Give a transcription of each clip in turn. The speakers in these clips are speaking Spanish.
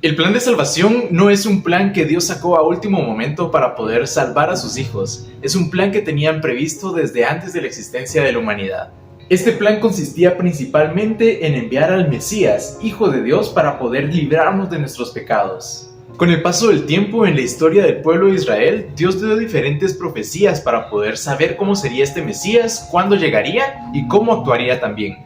El plan de salvación no es un plan que Dios sacó a último momento para poder salvar a sus hijos. Es un plan que tenían previsto desde antes de la existencia de la humanidad. Este plan consistía principalmente en enviar al Mesías, Hijo de Dios, para poder librarnos de nuestros pecados. Con el paso del tiempo en la historia del pueblo de Israel, Dios dio diferentes profecías para poder saber cómo sería este Mesías, cuándo llegaría y cómo actuaría también.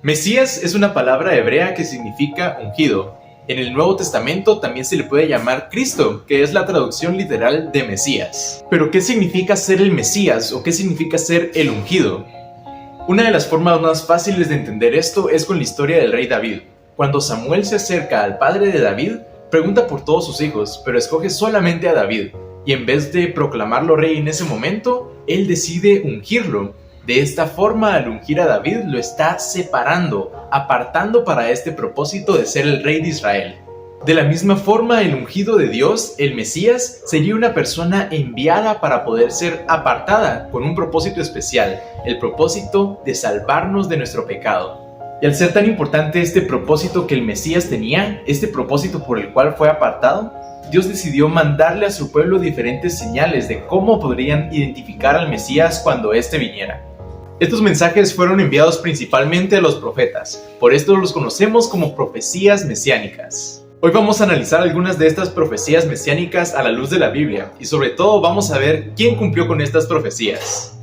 Mesías es una palabra hebrea que significa ungido. En el Nuevo Testamento también se le puede llamar Cristo, que es la traducción literal de Mesías. Pero ¿qué significa ser el Mesías o qué significa ser el ungido? Una de las formas más fáciles de entender esto es con la historia del rey David. Cuando Samuel se acerca al padre de David, pregunta por todos sus hijos, pero escoge solamente a David, y en vez de proclamarlo rey en ese momento, él decide ungirlo. De esta forma, al ungir a David, lo está separando, apartando para este propósito de ser el rey de Israel. De la misma forma, el ungido de Dios, el Mesías, sería una persona enviada para poder ser apartada con un propósito especial, el propósito de salvarnos de nuestro pecado. Y al ser tan importante este propósito que el Mesías tenía, este propósito por el cual fue apartado, Dios decidió mandarle a su pueblo diferentes señales de cómo podrían identificar al Mesías cuando éste viniera. Estos mensajes fueron enviados principalmente a los profetas, por esto los conocemos como profecías mesiánicas. Hoy vamos a analizar algunas de estas profecías mesiánicas a la luz de la Biblia, y sobre todo vamos a ver quién cumplió con estas profecías.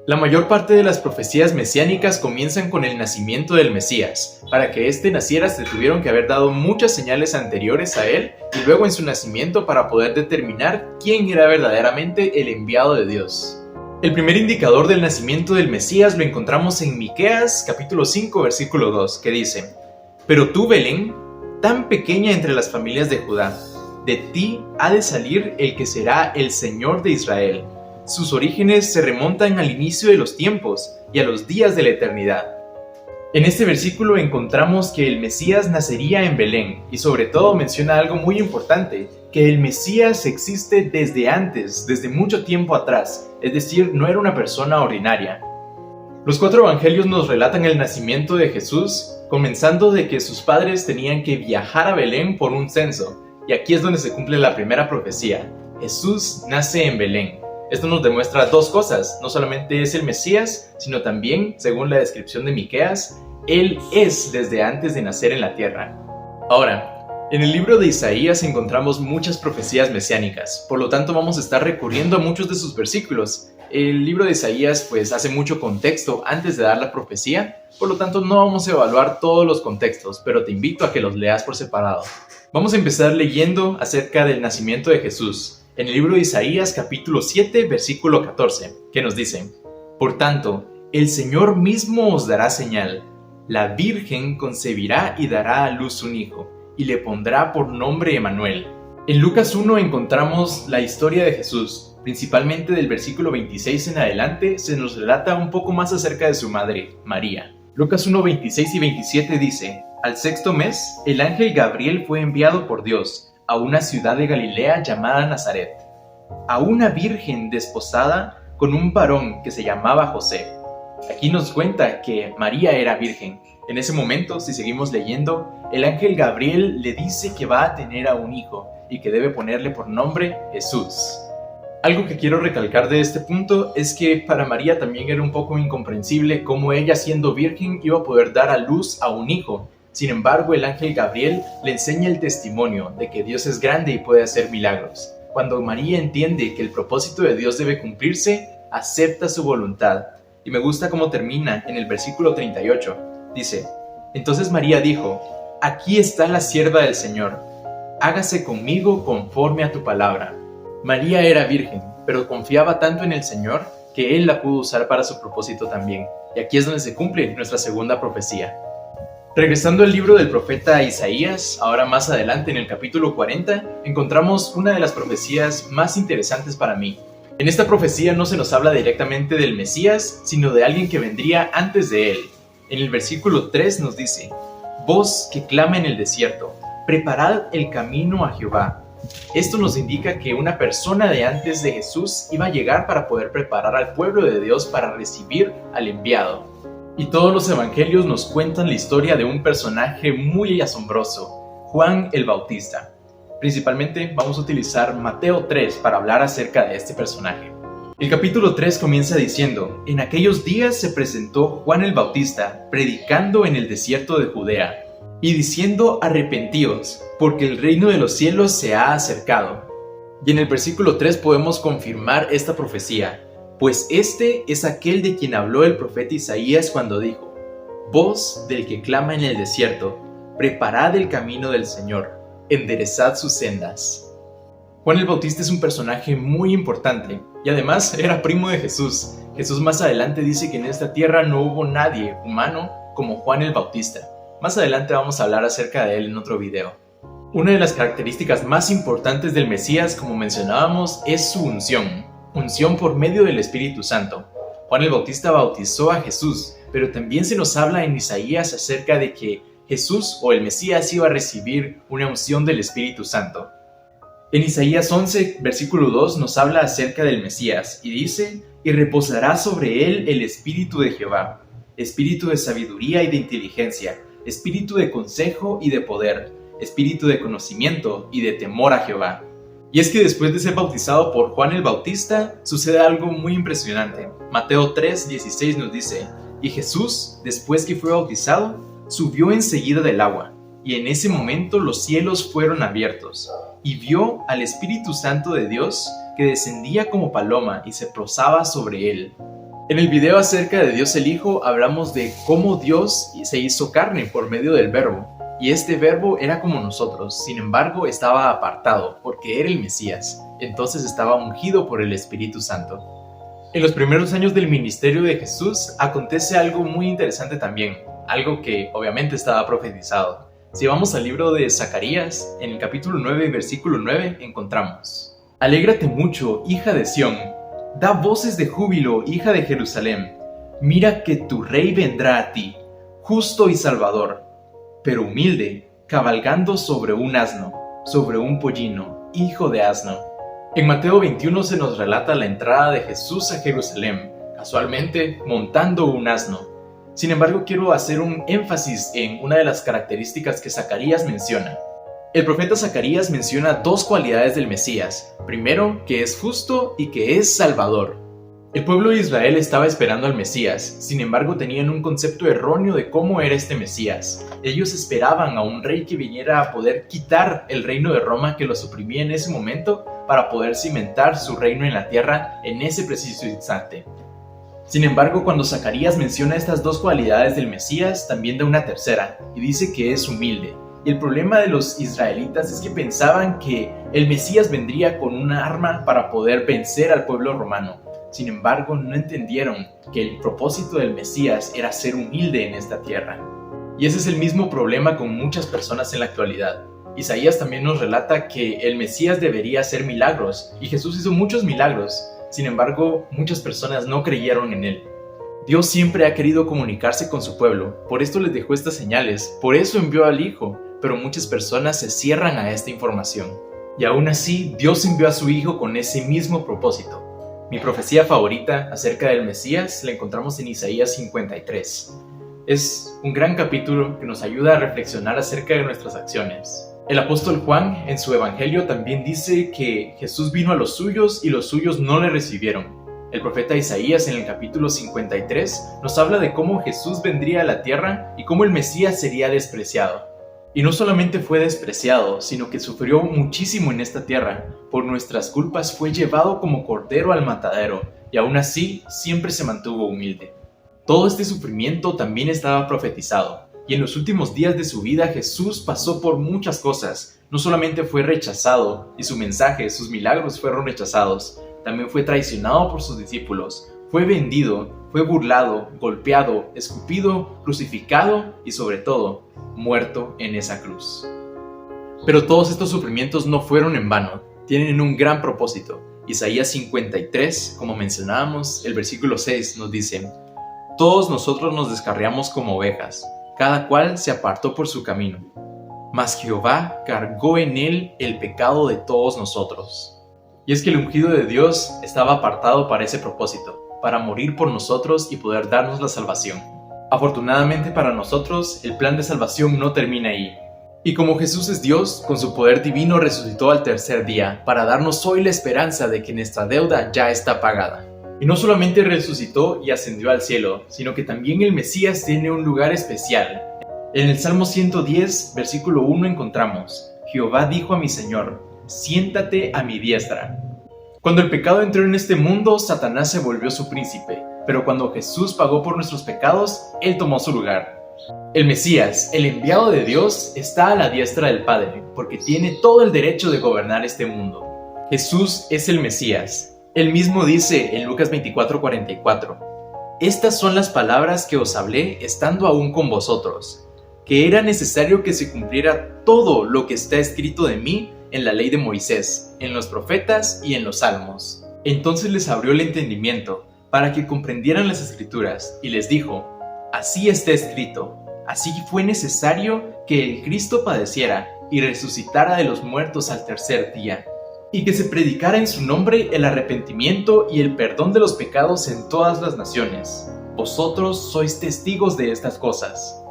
La mayor parte de las profecías mesiánicas comienzan con el nacimiento del Mesías. Para que éste naciera se tuvieron que haber dado muchas señales anteriores a él y luego en su nacimiento para poder determinar quién era verdaderamente el enviado de Dios. El primer indicador del nacimiento del Mesías lo encontramos en Miqueas capítulo 5 versículo 2, que dice: «Pero tú, Belén, tan pequeña entre las familias de Judá, de ti ha de salir el que será el Señor de Israel. Sus orígenes se remontan al inicio de los tiempos y a los días de la eternidad». En este versículo encontramos que el Mesías nacería en Belén y sobre todo menciona algo muy importante, que el Mesías existe desde antes, desde mucho tiempo atrás, es decir, no era una persona ordinaria. Los 4 evangelios nos relatan el nacimiento de Jesús, comenzando de que sus padres tenían que viajar a Belén por un censo, y aquí es donde se cumple la primera profecía: Jesús nace en Belén. Esto nos demuestra dos cosas: no solamente es el Mesías, sino también, según la descripción de Miqueas, Él es desde antes de nacer en la tierra. Ahora, en el libro de Isaías encontramos muchas profecías mesiánicas, por lo tanto vamos a estar recurriendo a muchos de sus versículos. El libro de Isaías pues hace mucho contexto antes de dar la profecía, por lo tanto no vamos a evaluar todos los contextos, pero te invito a que los leas por separado. Vamos a empezar leyendo acerca del nacimiento de Jesús, en el libro de Isaías capítulo 7 versículo 14, que nos dice: «Por tanto, el Señor mismo os dará señal, la Virgen concebirá y dará a luz un hijo, y le pondrá por nombre Emmanuel». En Lucas 1 encontramos la historia de Jesús. Principalmente del versículo 26 en adelante se nos relata un poco más acerca de su madre, María. Lucas 1, 26 y 27 dice: «Al 6º mes, el ángel Gabriel fue enviado por Dios a una ciudad de Galilea llamada Nazaret, a una virgen desposada con un varón que se llamaba José». Aquí nos cuenta que María era virgen. En ese momento, si seguimos leyendo, el ángel Gabriel le dice que va a tener a un hijo y que debe ponerle por nombre Jesús. Algo que quiero recalcar de este punto es que para María también era un poco incomprensible cómo ella, siendo virgen, iba a poder dar a luz a un hijo. Sin embargo, el ángel Gabriel le enseña el testimonio de que Dios es grande y puede hacer milagros. Cuando María entiende que el propósito de Dios debe cumplirse, acepta su voluntad. Y me gusta cómo termina en el versículo 38. Dice: «Entonces María dijo: Aquí está la sierva del Señor, hágase conmigo conforme a tu palabra». María era virgen, pero confiaba tanto en el Señor que Él la pudo usar para su propósito también. Y aquí es donde se cumple nuestra segunda profecía. Regresando al libro del profeta Isaías, ahora más adelante en el capítulo 40, encontramos una de las profecías más interesantes para mí. En esta profecía no se nos habla directamente del Mesías, sino de alguien que vendría antes de él. En el versículo 3 nos dice: «Voz que clama en el desierto, preparad el camino a Jehová». Esto nos indica que una persona de antes de Jesús iba a llegar para poder preparar al pueblo de Dios para recibir al enviado. Y todos los evangelios nos cuentan la historia de un personaje muy asombroso. Juan el Bautista. Principalmente vamos a utilizar Mateo 3 para hablar acerca de este personaje. El capítulo 3 comienza diciendo: en aquellos días se presentó Juan el Bautista predicando en el desierto de Judea y diciendo: arrepentíos, porque el reino de los cielos se ha acercado. Y en el versículo 3 podemos confirmar esta profecía, pues este es aquel de quien habló el profeta Isaías cuando dijo: voz del que clama en el desierto, preparad el camino del Señor, enderezad sus sendas. Juan el Bautista es un personaje muy importante y además era primo de Jesús. Jesús más adelante dice que en esta tierra no hubo nadie humano como Juan el Bautista. Más adelante vamos a hablar acerca de él en otro video. Una de las características más importantes del Mesías, como mencionábamos, es su unción. Unción por medio del Espíritu Santo. Juan el Bautista bautizó a Jesús, pero también se nos habla en Isaías acerca de que Jesús o el Mesías iba a recibir una unción del Espíritu Santo. En Isaías 11, versículo 2 nos habla acerca del Mesías y dice: y reposará sobre él el Espíritu de Jehová, Espíritu de sabiduría y de inteligencia, Espíritu de consejo y de poder, Espíritu de conocimiento y de temor a Jehová. Y es que después de ser bautizado por Juan el Bautista, sucede algo muy impresionante. Mateo 3:16 nos dice: y Jesús, después que fue bautizado, subió enseguida del agua, y en ese momento los cielos fueron abiertos, y vio al Espíritu Santo de Dios que descendía como paloma y se posaba sobre él. En el video acerca de Dios el Hijo hablamos de cómo Dios se hizo carne por medio del Verbo, y este Verbo era como nosotros, sin embargo estaba apartado porque era el Mesías, entonces estaba ungido por el Espíritu Santo. En los primeros años del ministerio de Jesús acontece algo muy interesante también, algo que obviamente estaba profetizado. Si vamos al libro de Zacarías, en el capítulo 9, versículo 9, encontramos: alégrate mucho, hija de Sión, da voces de júbilo, hija de Jerusalén. Mira que tu rey vendrá a ti, justo y salvador, pero humilde, cabalgando sobre un asno, sobre un pollino, hijo de asno. En Mateo 21 se nos relata la entrada de Jesús a Jerusalén, casualmente montando un asno. Sin embargo, quiero hacer un énfasis en una de las características que Zacarías menciona. El profeta Zacarías menciona dos cualidades del Mesías. Primero, que es justo y que es salvador. El pueblo de Israel estaba esperando al Mesías, sin embargo tenían un concepto erróneo de cómo era este Mesías. Ellos esperaban a un rey que viniera a poder quitar el reino de Roma que los oprimía en ese momento para poder cimentar su reino en la tierra en ese preciso instante. Sin embargo, cuando Zacarías menciona estas dos cualidades del Mesías, también da una tercera, y dice que es humilde. Y el problema de los israelitas es que pensaban que el Mesías vendría con una arma para poder vencer al pueblo romano. Sin embargo, no entendieron que el propósito del Mesías era ser humilde en esta tierra. Y ese es el mismo problema con muchas personas en la actualidad. Isaías también nos relata que el Mesías debería hacer milagros, y Jesús hizo muchos milagros. Sin embargo, muchas personas no creyeron en él. Dios siempre ha querido comunicarse con su pueblo, por esto les dejó estas señales, por eso envió al Hijo, pero muchas personas se cierran a esta información. Y aún así, Dios envió a su Hijo con ese mismo propósito. Mi profecía favorita acerca del Mesías la encontramos en Isaías 53. Es un gran capítulo que nos ayuda a reflexionar acerca de nuestras acciones. El apóstol Juan en su evangelio también dice que Jesús vino a los suyos y los suyos no le recibieron. El profeta Isaías en el capítulo 53 nos habla de cómo Jesús vendría a la tierra y cómo el Mesías sería despreciado. Y no solamente fue despreciado, sino que sufrió muchísimo en esta tierra. Por nuestras culpas fue llevado como cordero al matadero, y aún así siempre se mantuvo humilde. Todo este sufrimiento también estaba profetizado, y en los últimos días de su vida Jesús pasó por muchas cosas. No solamente fue rechazado, y su mensaje, sus milagros fueron rechazados, también fue traicionado por sus discípulos, fue vendido, fue burlado, golpeado, escupido, crucificado y sobre todo, muerto en esa cruz. Pero todos estos sufrimientos no fueron en vano, tienen un gran propósito. Isaías 53, como mencionábamos, el versículo 6 nos dice: todos nosotros nos descarriamos como ovejas, cada cual se apartó por su camino, mas Jehová cargó en él el pecado de todos nosotros. Y es que el ungido de Dios estaba apartado para ese propósito, para morir por nosotros y poder darnos la salvación. Afortunadamente para nosotros, el plan de salvación no termina ahí. Y como Jesús es Dios, con su poder divino resucitó al tercer día, para darnos hoy la esperanza de que nuestra deuda ya está pagada. Y no solamente resucitó y ascendió al cielo, sino que también el Mesías tiene un lugar especial. En el Salmo 110, versículo 1 encontramos: Jehová dijo a mi Señor, siéntate a mi diestra. Cuando el pecado entró en este mundo, Satanás se volvió su príncipe, pero cuando Jesús pagó por nuestros pecados, Él tomó su lugar. El Mesías, el enviado de Dios, está a la diestra del Padre, porque tiene todo el derecho de gobernar este mundo. Jesús es el Mesías. Él mismo dice en Lucas 24:44, estas son las palabras que os hablé estando aún con vosotros, que era necesario que se cumpliera todo lo que está escrito de mí en la ley de Moisés, en los profetas y en los salmos. Entonces les abrió el entendimiento para que comprendieran las escrituras y les dijo, así está escrito, así fue necesario que el Cristo padeciera y resucitara de los muertos al tercer día, y que se predicara en su nombre el arrepentimiento y el perdón de los pecados en todas las naciones. Vosotros sois testigos de estas cosas.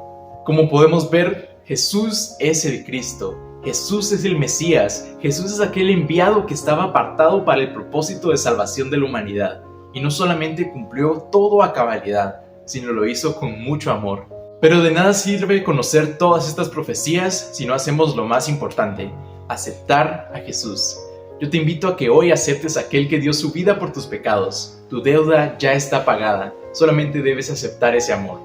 Como podemos ver, Jesús es el Cristo, Jesús es el Mesías, Jesús es aquel enviado que estaba apartado para el propósito de salvación de la humanidad, y no solamente cumplió todo a cabalidad, sino lo hizo con mucho amor. Pero de nada sirve conocer todas estas profecías si no hacemos lo más importante, aceptar a Jesús. Yo te invito a que hoy aceptes a aquel que dio su vida por tus pecados. Tu deuda ya está pagada, solamente debes aceptar ese amor.